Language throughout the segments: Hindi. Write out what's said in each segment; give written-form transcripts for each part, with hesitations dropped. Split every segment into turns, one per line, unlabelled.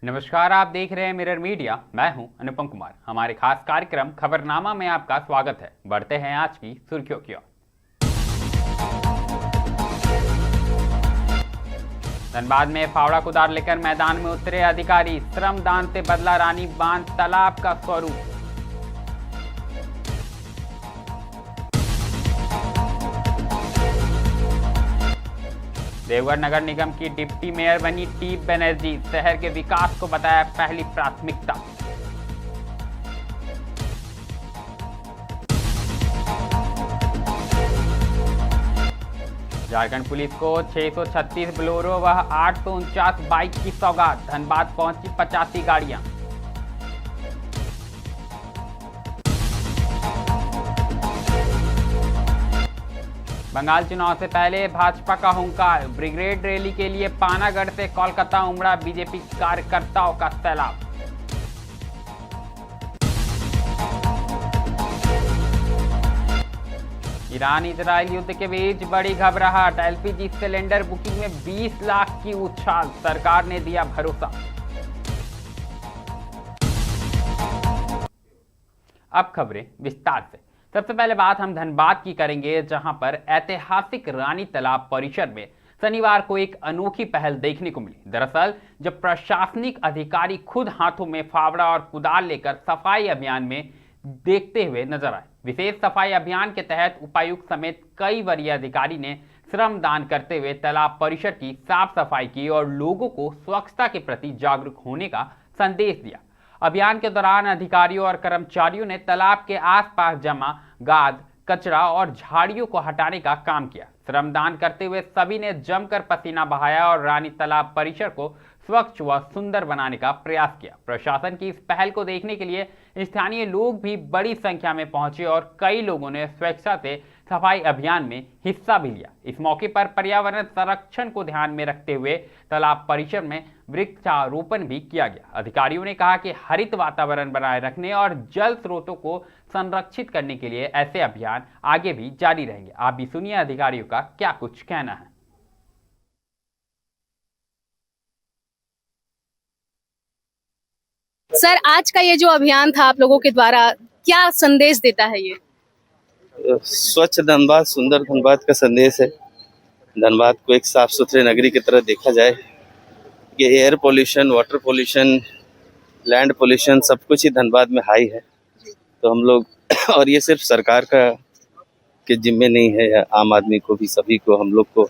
नमस्कार, आप देख रहे हैं मिरर मीडिया। मैं हूं अनुपम कुमार। हमारे खास कार्यक्रम खबरनामा में आपका स्वागत है। बढ़ते हैं आज की सुर्खियों की ओर। धनबाद में फावड़ा कुदार लेकर मैदान में उतरे अधिकारी। श्रमदान से बदला रानी बांध तालाब का स्वरूप। देवघर नगर निगम की डिप्टी मेयर बनी टी बनर्जी। शहर के विकास को बताया पहली प्राथमिकता। झारखंड पुलिस को 636 बोलेरो व 849 बाइक की सौगात। धनबाद पहुंची 85 गाड़ियां। बंगाल चुनाव से पहले भाजपा का हुंकार। ब्रिगेड रैली के लिए पानागढ़ से कोलकाता उमड़ा बीजेपी कार्यकर्ताओं का सैलाब। ईरान इजराइल युद्ध के बीच बड़ी घबराहट। एलपीजी सिलेंडर बुकिंग में 20 लाख की उछाल। सरकार ने दिया भरोसा। अब खबरें विस्तार से। सबसे पहले बात हम धनबाद की करेंगे, जहां पर ऐतिहासिक रानी तालाब परिसर में शनिवार को एक अनोखी पहल देखने को मिली। दरअसल जब प्रशासनिक अधिकारी खुद हाथों में फावड़ा और कुदाल लेकर सफाई अभियान में देखते हुए नजर आए। विशेष सफाई अभियान के तहत उपायुक्त समेत कई वरीय अधिकारी ने श्रमदान करते हुए तालाब परिसर की साफ सफाई की और लोगों को स्वच्छता के प्रति जागरूक होने का संदेश दिया। अभियान के दौरान अधिकारियों और कर्मचारियों ने तालाब के आसपास जमा गाद, कचरा और झाड़ियों को हटाने का काम किया। श्रमदान करते हुए सभी ने जमकर पसीना बहाया और रानी तालाब परिसर को स्वच्छ व सुंदर बनाने का प्रयास किया। प्रशासन की इस पहल को देखने के लिए स्थानीय लोग भी बड़ी संख्या में पहुंचे और कई लोगों ने स्वेच्छा से सफाई अभियान में हिस्सा भी लिया। इस मौके पर पर्यावरण संरक्षण को ध्यान में रखते हुए तालाब परिसर में वृक्षारोपण भी किया गया। अधिकारियों ने कहा कि हरित वातावरण बनाए रखने और जल स्रोतों को संरक्षित करने के लिए ऐसे अभियान आगे भी जारी रहेंगे। आप भी सुनिए अधिकारियों का क्या कुछ कहना है।
सर, आज का ये जो अभियान था आप लोगों के द्वारा, क्या संदेश देता है ये?
स्वच्छ धनबाद सुंदर धनबाद का संदेश है। धनबाद को एक साफ सुथरे नगरी की तरह देखा जाए। ये air pollution, water pollution, land pollution सब कुछ ही धनबाद में हाई है। तो हम लोग और ये सिर्फ सरकार का के जिम्मे नहीं है, आम आदमी को भी, सभी को, हम लोग को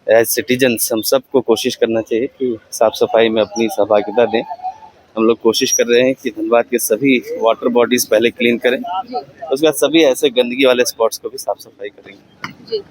एज सिटीजन्स हम सबको कोशिश करना चाहिए कि साफ सफाई में अपनी सहभागिता दें। हम लोग कोशिश कर रहे हैं कि धनबाद के सभी वाटर बॉडीज पहले क्लीन करें, उसके बाद सभी ऐसे गंदगी वाले स्पॉट्स को भी साफ सफाई करेंगे।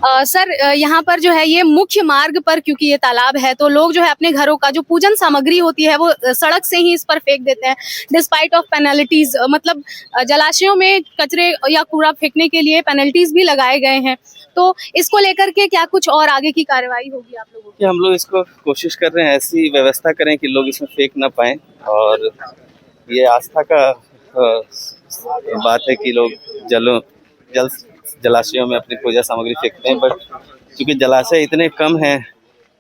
सर, यहाँ पर जो है ये मुख्य मार्ग पर, क्योंकि ये तालाब है, तो लोग जो है अपने घरों का जो पूजन सामग्री होती है वो सड़क से ही इस पर फेंक देते हैं डिस्पाइट ऑफ पेनल्टीज। मतलब जलाशयों में कचरे या कूड़ा फेंकने के लिए पेनल्टीज भी लगाए गए हैं। तो इसको लेकर के क्या कुछ और आगे की कार्रवाई होगी आप लोगों की?
हम लोग इसको कोशिश कर रहे हैं, ऐसी व्यवस्था करें कि लोग इसमें फेंक ना पाए। और ये आस्था का बात है कि लोग जलाशयों में अपनी पूजा सामग्री फेंकते हैं, बट क्योंकि जलाशय इतने कम हैं,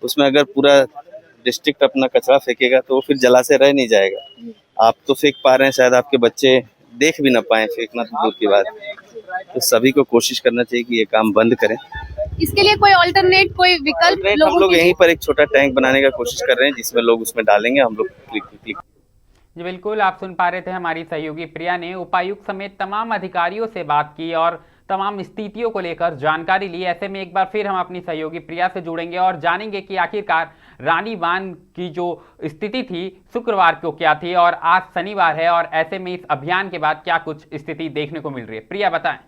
उसमें अगर पूरा डिस्ट्रिक्ट अपना कचरा फेंकेगा तो फिर जलाशय रह नहीं जाएगा। आप तो फेंक पा रहे हैं, शायद आपके बच्चे देख भी ना पाए, फेंकना तो दूर की बात। तो सभी को कोशिश करना चाहिए कि ये काम बंद करें।
इसके लिए कोई अल्टरनेट, कोई विकल्प
हम लोग यहीं पर एक छोटा टैंक बनाने का कोशिश कर रहे हैं, जिसमें लोग उसमें डालेंगे। हम लोग
जी बिल्कुल, आप सुन पा रहे थे हमारी सहयोगी प्रिया ने उपायुक्त समेत तमाम अधिकारियों से बात की और तमाम स्थितियों को लेकर जानकारी ली। ऐसे में एक बार फिर हम अपनी सहयोगी प्रिया से जुड़ेंगे और जानेंगे कि आखिरकार रानी बांध की जो स्थिति थी शुक्रवार को क्या थी और आज शनिवार है, और ऐसे में इस अभियान के बाद क्या कुछ स्थिति देखने को मिल रही है। प्रिया बताएं।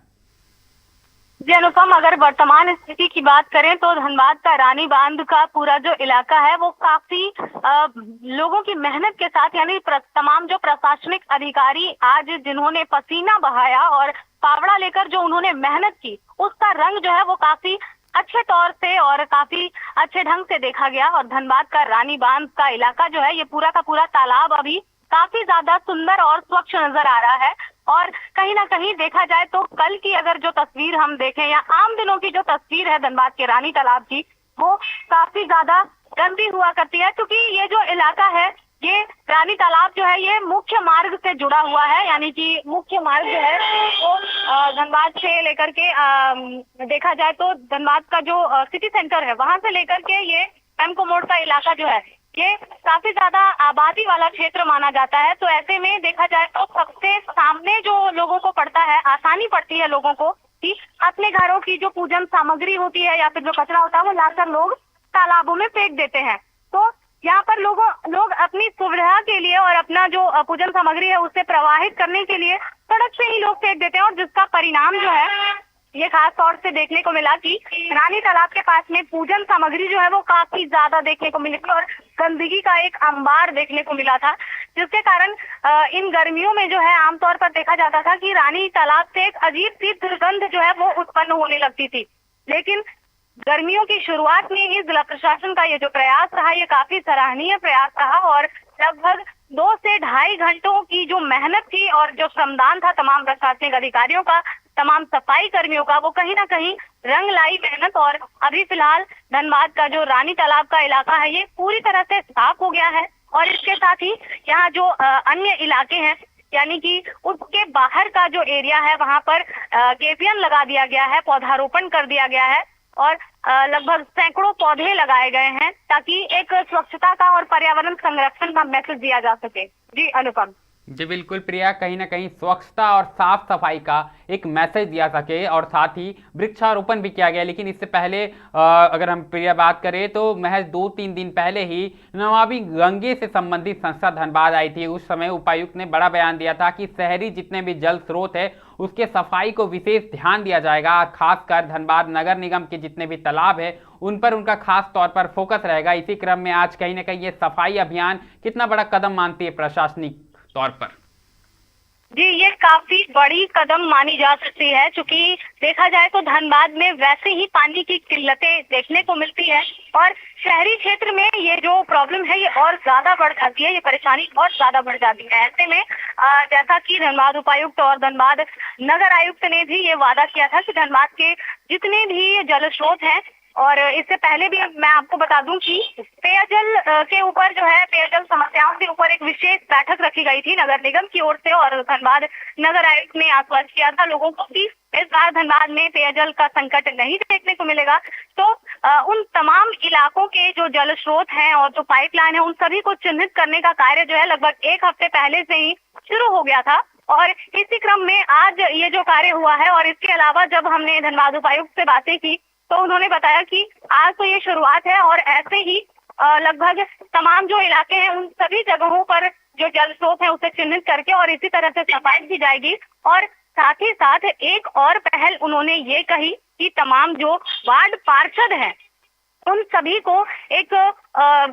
जी अनुपम, अगर वर्तमान स्थिति की बात करें तो धनबाद का रानी बांध का पूरा जो इलाका है वो काफी लोगों की मेहनत के साथ, यानी तमाम जो प्रशासनिक अधिकारी आज जिन्होंने पसीना बहाया और फावड़ा लेकर जो उन्होंने मेहनत की, उसका रंग जो है वो काफी अच्छे तौर से और काफी अच्छे ढंग से देखा गया। और धनबाद का रानी बांध का इलाका जो है, ये पूरा का पूरा तालाब अभी काफी ज्यादा सुंदर और स्वच्छ नजर आ रहा है। और कहीं ना कहीं देखा जाए तो कल की अगर जो तस्वीर हम देखें या आम दिनों की जो तस्वीर है धनबाद के रानी तालाब की, वो काफी ज्यादा गंदी हुआ करती है, क्योंकि ये जो इलाका है ये रानी तालाब जो है ये मुख्य मार्ग से जुड़ा हुआ है, यानी कि मुख्य मार्ग जो है वो धनबाद से लेकर के देखा जाए तो धनबाद का जो सिटी सेंटर है वहां से लेकर के ये एमको मोड़ का इलाका जो है ये काफी ज्यादा आबादी वाला क्षेत्र माना जाता है। तो ऐसे में देखा जाए तो सबसे सामने जो लोगों को पड़ता है, आसानी पड़ती है लोगों को कि अपने घरों की जो पूजन सामग्री होती है या फिर जो कचरा होता है वो लाकर लोग तालाबों में फेंक देते हैं। तो यहाँ पर लोग अपनी सुविधा के लिए और अपना जो पूजन सामग्री है उसे प्रवाहित करने के लिए सड़क से ही लोग फेंक देते हैं, और जिसका परिणाम जो है ये खास तौर से देखने को मिला कि रानी तालाब के पास में पूजन सामग्री जो है वो काफी ज्यादा देखने को मिली थी और गंदगी का एक अंबार देखने को मिला था, जिसके कारण इन गर्मियों में जो है आमतौर पर देखा जाता था कि रानी तालाब से एक अजीब सी दुर्गंध जो है वो उत्पन्न होने लगती थी। लेकिन गर्मियों की शुरुआत में ही जिला प्रशासन का ये जो प्रयास रहा ये काफी सराहनीय प्रयास रहा, और लगभग 2 से ढाई घंटों की जो मेहनत थी और जो श्रमदान था तमाम प्रशासनिक अधिकारियों का, तमाम सफाई कर्मियों का, वो कहीं ना कहीं रंग लाई मेहनत। और अभी फिलहाल धनबाद का जो रानी तालाब का इलाका है ये पूरी तरह से साफ हो गया है, और इसके साथ ही यहाँ जो अन्य इलाके हैं यानी कि उसके बाहर का जो एरिया है वहां पर गेबियन लगा दिया गया है, पौधारोपण कर दिया गया है, और लगभग सैकड़ों पौधे लगाए गए हैं ताकि एक स्वच्छता का और पर्यावरण संरक्षण का मैसेज दिया जा सके। जी अनुपम।
जी बिल्कुल प्रिया, कहीं ना कहीं स्वच्छता और साफ सफाई का एक मैसेज दिया सके और साथ ही वृक्षारोपण भी किया गया। लेकिन इससे पहले अगर हम प्रिया बात करें तो महज 2-3 दिन पहले ही नमामि गंगे से संबंधित संस्था धनबाद आई थी। उस समय उपायुक्त ने बड़ा बयान दिया था कि शहरी जितने भी जल स्रोत है उसके सफाई को विशेष ध्यान दिया जाएगा, खासकर धनबाद नगर निगम के जितने भी तालाब है उन पर उनका खास तौर पर फोकस रहेगा। इसी क्रम में आज कहीं ना कहीं ये सफाई अभियान कितना बड़ा कदम मानती है प्रशासनिक तौर पर?
जी ये काफी बड़ी कदम मानी जा सकती है, क्योंकि देखा जाए तो धनबाद में वैसे ही पानी की किल्लतें देखने को मिलती है और शहरी क्षेत्र में ये जो प्रॉब्लम है ये और ज्यादा बढ़ जाती है, ये परेशानी और ज्यादा बढ़ जाती है। ऐसे में जैसा कि धनबाद उपायुक्त और धनबाद नगर आयुक्त ने भी ये वादा किया था कि धनबाद के जितने भी जल स्रोत हैं, और इससे पहले भी मैं आपको बता दूं कि पेयजल के ऊपर जो है पेयजल समस्याओं के ऊपर एक विशेष बैठक रखी गई थी नगर निगम की ओर से, और धनबाद नगर आयुक्त ने आश्वस्त किया था लोगों को कि इस बार धनबाद में पेयजल का संकट नहीं देखने को मिलेगा। तो उन तमाम इलाकों के जो जल स्रोत हैं और जो पाइपलाइन है उन सभी को चिन्हित करने का कार्य जो है लगभग 1 हफ्ते पहले से ही शुरू हो गया था, और इसी क्रम में आज ये जो कार्य हुआ है। और इसके अलावा जब हमने धनबाद उपायुक्त से बातें की तो उन्होंने बताया कि आज तो ये शुरुआत है और ऐसे ही लगभग तमाम जो इलाके हैं उन सभी जगहों पर जो जल स्रोत है उसे चिन्हित करके और इसी तरह से सफाई की जाएगी। और साथ ही साथ एक और पहल उन्होंने ये कही कि तमाम जो वार्ड पार्षद हैं उन सभी को एक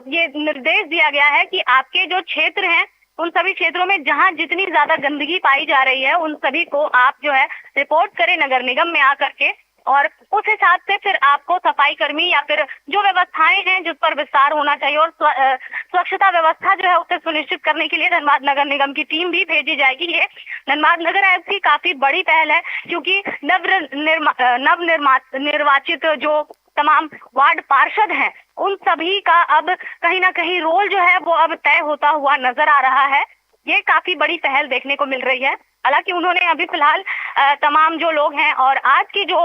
ये निर्देश दिया गया है कि आपके जो क्षेत्र हैं उन सभी क्षेत्रों में जहां जितनी ज्यादा गंदगी पाई जा रही है उन सभी को आप जो है रिपोर्ट करें नगर निगम में आकर के, और उस हिसाब से फिर आपको सफाई कर्मी या फिर जो व्यवस्थाएं हैं जिस पर विस्तार होना चाहिए और स्वच्छता व्यवस्था जो है उसे सुनिश्चित करने के लिए धनबाद नगर निगम की टीम भी भेजी जाएगी। ये धनबाद नगर आयुक्त की काफी बड़ी पहल है, क्योंकि निर्वाचित जो तमाम वार्ड पार्षद हैं उन सभी का अब कहीं ना कहीं रोल जो है वो अब तय होता हुआ नजर आ रहा है। ये काफी बड़ी पहल देखने को मिल रही है। हालांकि उन्होंने अभी फिलहाल तमाम जो लोग हैं और आज की जो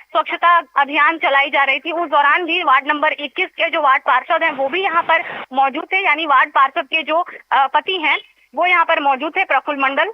स्वच्छता अभियान चलाई जा रही थी उस दौरान भी वार्ड नंबर 21 के जो वार्ड पार्षद हैं वो भी यहाँ पर मौजूद थे, यानी वार्ड पार्षद के जो पति हैं वो यहाँ पर मौजूद थे, प्रफुल्ल मंडल,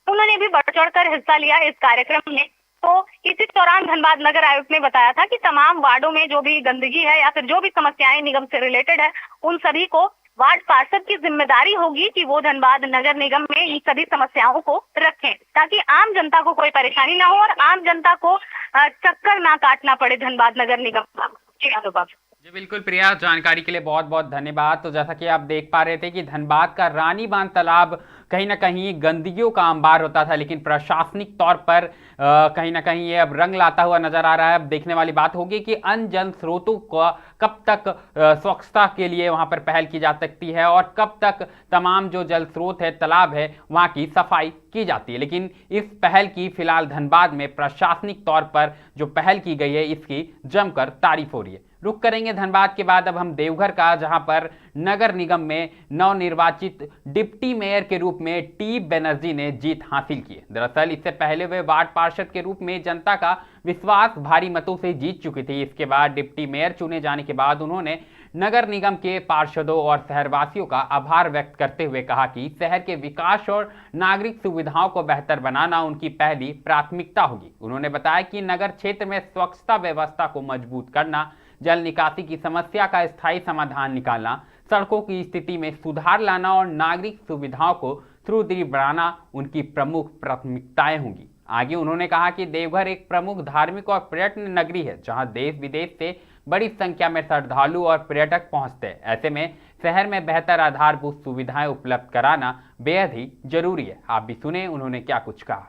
उन्होंने भी बढ़ चढ़ कर हिस्सा लिया इस कार्यक्रम में। तो इसी दौरान धनबाद नगर आयुक्त ने बताया था कि तमाम वार्डों में जो भी गंदगी है या फिर जो भी समस्याएं निगम से रिलेटेड है उन सभी को वार्ड पार्षद की जिम्मेदारी होगी कि वो धनबाद नगर निगम में इन सभी समस्याओं को रखें ताकि आम जनता को कोई परेशानी ना हो और आम जनता को चक्कर ना काटना पड़े धनबाद नगर निगम का। जी अनुभव।
जी बिल्कुल प्रिया, जानकारी के लिए बहुत बहुत धन्यवाद। तो जैसा कि आप देख पा रहे थे कि धनबाद का रानी बांध तालाब कहीं ना कहीं गंदगियों का अंबार होता था, लेकिन प्रशासनिक तौर पर कहीं ना कहीं ये अब रंग लाता हुआ नजर आ रहा है। अब देखने वाली बात होगी कि अन्य जल स्रोतों को कब तक स्वच्छता के लिए वहां पर पहल की जा सकती है और कब तक तमाम जो जल स्रोत है, तालाब है, वहां की सफाई की जाती है। लेकिन इस पहल की फिलहाल धनबाद में प्रशासनिक तौर पर जो पहल की गई है इसकी जमकर तारीफ हो रही है। रुक करेंगे धनबाद के बाद अब हम देवघर का, जहां पर नगर निगम में नवनिर्वाचित डिप्टी मेयर के रूप में टी बनर्जी ने जीत हासिल की है। दरअसल इससे पहले वे वार्ड पार्षद के रूप में जनता का विश्वास भारी मतों से जीत चुकी थी। इसके बाद डिप्टी मेयर चुने जाने के बाद उन्होंने नगर निगम के पार्षदों और शहरवासियों का आभार व्यक्त करते हुए कहा कि शहर के विकास और नागरिक सुविधाओं को बेहतर बनाना उनकी पहली प्राथमिकता होगी। उन्होंने बताया कि नगर क्षेत्र में स्वच्छता व्यवस्था को मजबूत करना, जल निकासी की समस्या का स्थायी समाधान निकालना, सड़कों की स्थिति में सुधार लाना और नागरिक सुविधाओं को सुदृढ़ बनाना उनकी प्रमुख प्राथमिकताएं होंगी। आगे उन्होंने कहा कि देवघर एक प्रमुख धार्मिक और पर्यटन नगरी है, जहां देश विदेश से बड़ी संख्या में श्रद्धालु और पर्यटक पहुंचते हैं। ऐसे में शहर में बेहतर आधारभूत सुविधाएं उपलब्ध कराना बेहद ही जरूरी है। आप भी सुने उन्होंने क्या कुछ कहा।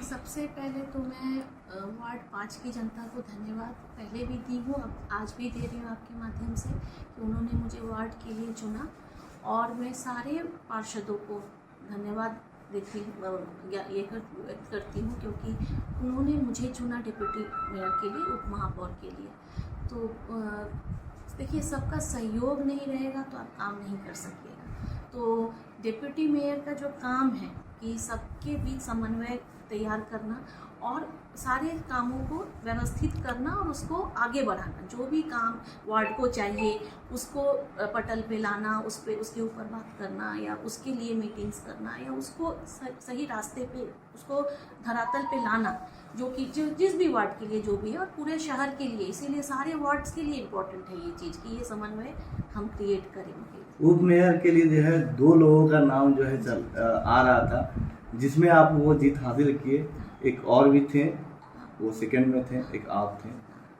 सबसे पहले तो मैं वार्ड 5 की जनता को धन्यवाद पहले भी दी हूँ, अब आज भी दे रही हूँ आपके माध्यम से कि उन्होंने मुझे वार्ड के लिए चुना। और मैं सारे पार्षदों को धन्यवाद देती ये करती हूँ क्योंकि उन्होंने मुझे चुना डिप्टी मेयर के लिए, उप महापौर के लिए। तो देखिए, सबका सहयोग नहीं रहेगा तो आप काम नहीं कर सकिएगा। तो डिप्टी मेयर का जो काम है कि सबके बीच समन्वय तैयार करना और सारे कामों को व्यवस्थित करना और उसको आगे बढ़ाना। जो भी काम वार्ड को चाहिए उसको पटल पे लाना, उसके ऊपर बात करना या उसके लिए मीटिंग्स करना या उसको सही रास्ते पे उसको धरातल पे लाना, जो कि जिस भी वार्ड के लिए जो भी है और पूरे शहर के लिए। इसीलिए सारे वार्ड्स के लिए इम्पोर्टेंट है ये चीज़ कि ये समन्वय हम क्रिएट करेंगे।
उप मेयर के लिए जो है 2 लोगों का नाम जो है आ रहा था, जिसमें आप वो जीत हासिल किए। एक और भी थे, वो सेकंड में थे, एक आप थे।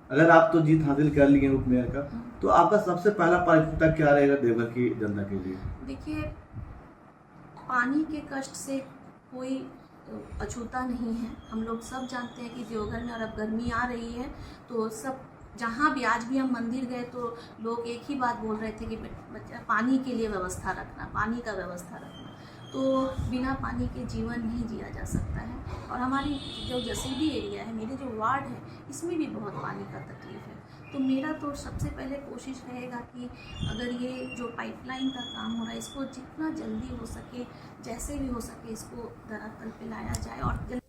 अगर आप तो जीत हासिल कर लिए उप मेयर का, तो आपका सबसे पहला प्राथमिकता क्या रहेगा देवघर की जनता के लिए?
देखिए, पानी के कष्ट से कोई अछूता नहीं है। हम लोग सब जानते हैं कि देवघर में और अब गर्मी आ रही है तो सब जहाँ भी, आज भी हम मंदिर गए तो लोग एक ही बात बोल रहे थे कि बच्चा पानी के लिए व्यवस्था रखना, पानी का व्यवस्था रखना। तो बिना पानी के जीवन नहीं जिया जा सकता है। और हमारी जो जसीडी एरिया है, मेरे जो वार्ड है, इसमें भी बहुत पानी का तकलीफ है। तो मेरा तो सबसे पहले कोशिश रहेगा कि अगर ये जो पाइपलाइन का काम हो रहा है इसको जितना जल्दी हो सके, जैसे भी हो सके, इसको धरातल पे लाया जाए। और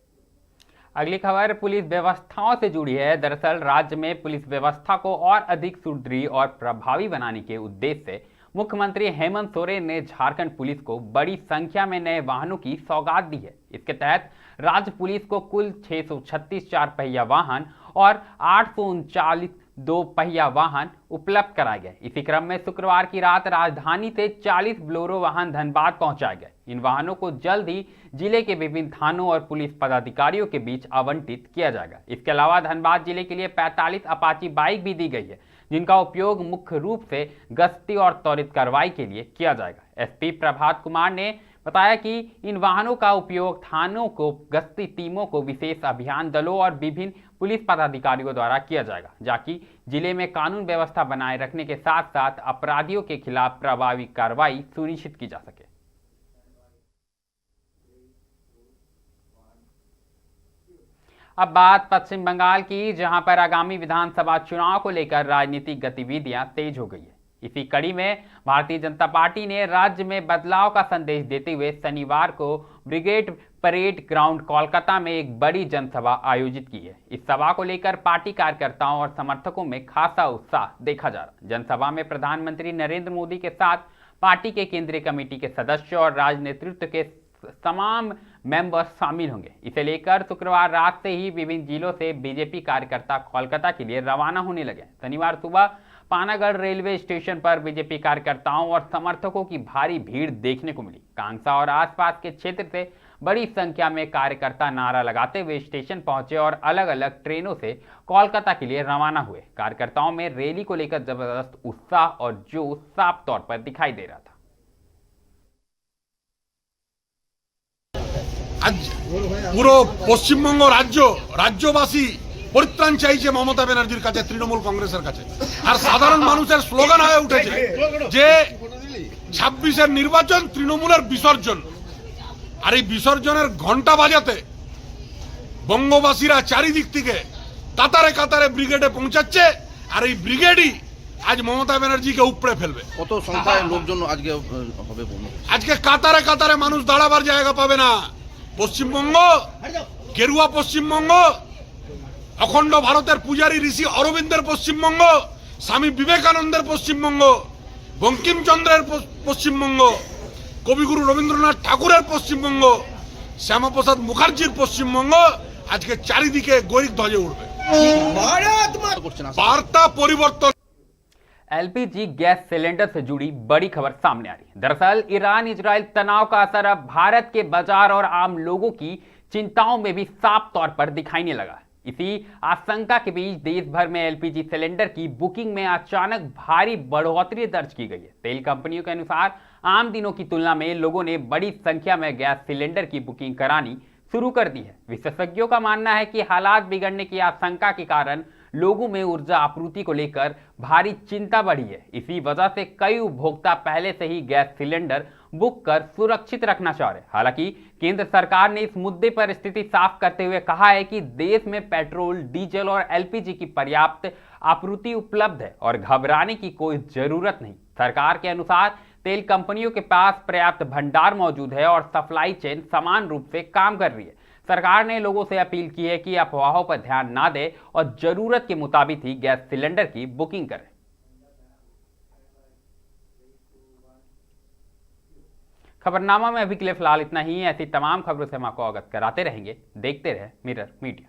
अगली खबर पुलिस व्यवस्थाओं से जुड़ी है। दरअसल राज्य में पुलिस व्यवस्था को और अधिक सुदृढ़ और प्रभावी बनाने के उद्देश्य से मुख्यमंत्री हेमंत सोरेन ने झारखंड पुलिस को बड़ी संख्या में नए वाहनों की सौगात दी है। इसके तहत राज्य पुलिस को कुल 636 4 पहिया वाहन और 839 2 पहिया वाहन उपलब्ध कराए गए। इसी क्रम में शुक्रवार की रात राजधानी से 40 बोलेरो वाहन धनबाद पहुंचाए गए। इन वाहनों को जल्द ही जिले के विभिन्न थानों और पुलिस पदाधिकारियों के बीच आवंटित किया जाएगा। इसके अलावा धनबाद जिले के लिए 45 अपाची बाइक भी दी गई है, जिनका उपयोग मुख्य रूप से गश्ती और त्वरित कार्रवाई के लिए किया जाएगा। एसपी प्रभात कुमार ने बताया कि इन वाहनों का उपयोग थानों को, गश्ती टीमों को, विशेष अभियान दलों और विभिन्न पुलिस पदाधिकारियों द्वारा किया जाएगा, ताकि जिले में कानून व्यवस्था बनाए रखने के साथ साथ अपराधियों के खिलाफ प्रभावी कार्रवाई सुनिश्चित की जा सके। अब बात पश्चिम बंगाल की, जहां पर आगामी विधानसभा चुनाव को लेकर राजनीतिक गतिविधियां तेज हो गई है। इसी कड़ी में भारतीय जनता पार्टी ने राज्य में बदलाव का संदेश देते हुए शनिवार को ब्रिगेड परेड ग्राउंड कोलकाता में एक बड़ी जनसभा आयोजित की है। इस सभा को लेकर पार्टी कार्यकर्ताओं और समर्थकों में खासा उत्साह देखा जा रहा। जनसभा में प्रधानमंत्री नरेंद्र मोदी के साथ पार्टी के केंद्रीय कमेटी के सदस्य और राज्य नेतृत्व के तमाम मेंबर्स शामिल होंगे। इसे लेकर शुक्रवार रात से ही विभिन्न जिलों से बीजेपी कार्यकर्ता कोलकाता के लिए रवाना होने लगे। शनिवार सुबह पानागढ़ रेलवे स्टेशन पर बीजेपी कार्यकर्ताओं और समर्थकों की भारी भीड़ देखने को मिली। कांगसा और आसपास के क्षेत्र से बड़ी संख्या में कार्यकर्ता नारा लगाते हुए स्टेशन पहुंचे और अलग अलग ट्रेनों से कोलकाता के लिए रवाना हुए। कार्यकर्ताओं में रैली को लेकर जबरदस्त उत्साह और जोश साफ तौर पर दिखाई दे रहा था।
আজ পুরো পশ্চিমবঙ্গ রাজ্যবাসী পরিত্রাণ চাইছে মমতা ব্যানার্জির কাছে, তৃণমূল কংগ্রেসের কাছে। আর সাধারণ মানুষের স্লোগান হয়ে উঠেছে যে 26-এর নির্বাচন তৃণমূলের বিসর্জন। আর এই বিসর্জনের ঘন্টা বাজাতে বঙ্গবাসীরা চারিদিক থেকে কাতারে কাতারে ব্রিগেডে পৌঁছাচ্ছে, আর এই ব্রিগেডই আজ মমতা ব্যানার্জিকে উপড়ে ফেলবে।
কত সংখ্যায় লোকজন আজকে হবে?
আজকে কাতারে কাতারে মানুষ দাঁড়াবার জায়গা পাবে না। পশ্চিমবঙ্গ, গেরুয়া পশ্চিমবঙ্গ, অখণ্ড ভারতের পূজারী ঋষি অরবিন্দের পশ্চিমবঙ্গ, স্বামী বিবেকানন্দের পশ্চিমবঙ্গ, বঙ্কিমচন্দ্রের পশ্চিমবঙ্গ, কবিগুরু রবীন্দ্রনাথ ঠাকুরের পশ্চিমবঙ্গ, শ্যামাপ্রসাদ মুখার্জির পশ্চিমবঙ্গ আজকে চারিদিকে গৈরিক ধ্বজে উঠবে। বার্তা পরিবর্তন।
एलपीजी गैस सिलेंडर से जुड़ी बड़ी खबर सामने आ रही है। दरअसल ईरान इजराइल तनाव का असर अब भारत के बाजार और आम लोगों की चिंताओं में भी साफ तौर पर दिखाईने लगा। इसी आशंका के बीच देश भर में एलपीजी सिलेंडर की बुकिंग में अचानक भारी बढ़ोतरी दर्ज की गई है। तेल कंपनियों के अनुसार आम दिनों की तुलना में लोगों ने बड़ी संख्या में गैस सिलेंडर की बुकिंग करानी शुरू कर दी है। विशेषज्ञों का मानना है कि हालात बिगड़ने की आशंका के कारण लोगों में ऊर्जा आपूर्ति को लेकर भारी चिंता बढ़ी है। इसी वजह से कई उपभोक्ता पहले से ही गैस सिलेंडर बुक कर सुरक्षित रखना चाह रहे हैं। हालांकि केंद्र सरकार ने इस मुद्दे पर स्थिति साफ करते हुए कहा है कि देश में पेट्रोल, डीजल और एलपीजी की पर्याप्त आपूर्ति उपलब्ध है और घबराने की कोई जरूरत नहीं। सरकार के अनुसार तेल कंपनियों के पास पर्याप्त भंडार मौजूद है और सप्लाई चेन समान रूप से काम कर रही है। सरकार ने लोगों से अपील की है कि अफवाहों पर ध्यान ना दें और जरूरत के मुताबिक ही गैस सिलेंडर की बुकिंग करें। खबरनामा में अभी के लिए फिलहाल इतना ही। ऐसी तमाम खबरों से हम आपको अवगत कराते रहेंगे। देखते रहे मिरर मीडिया।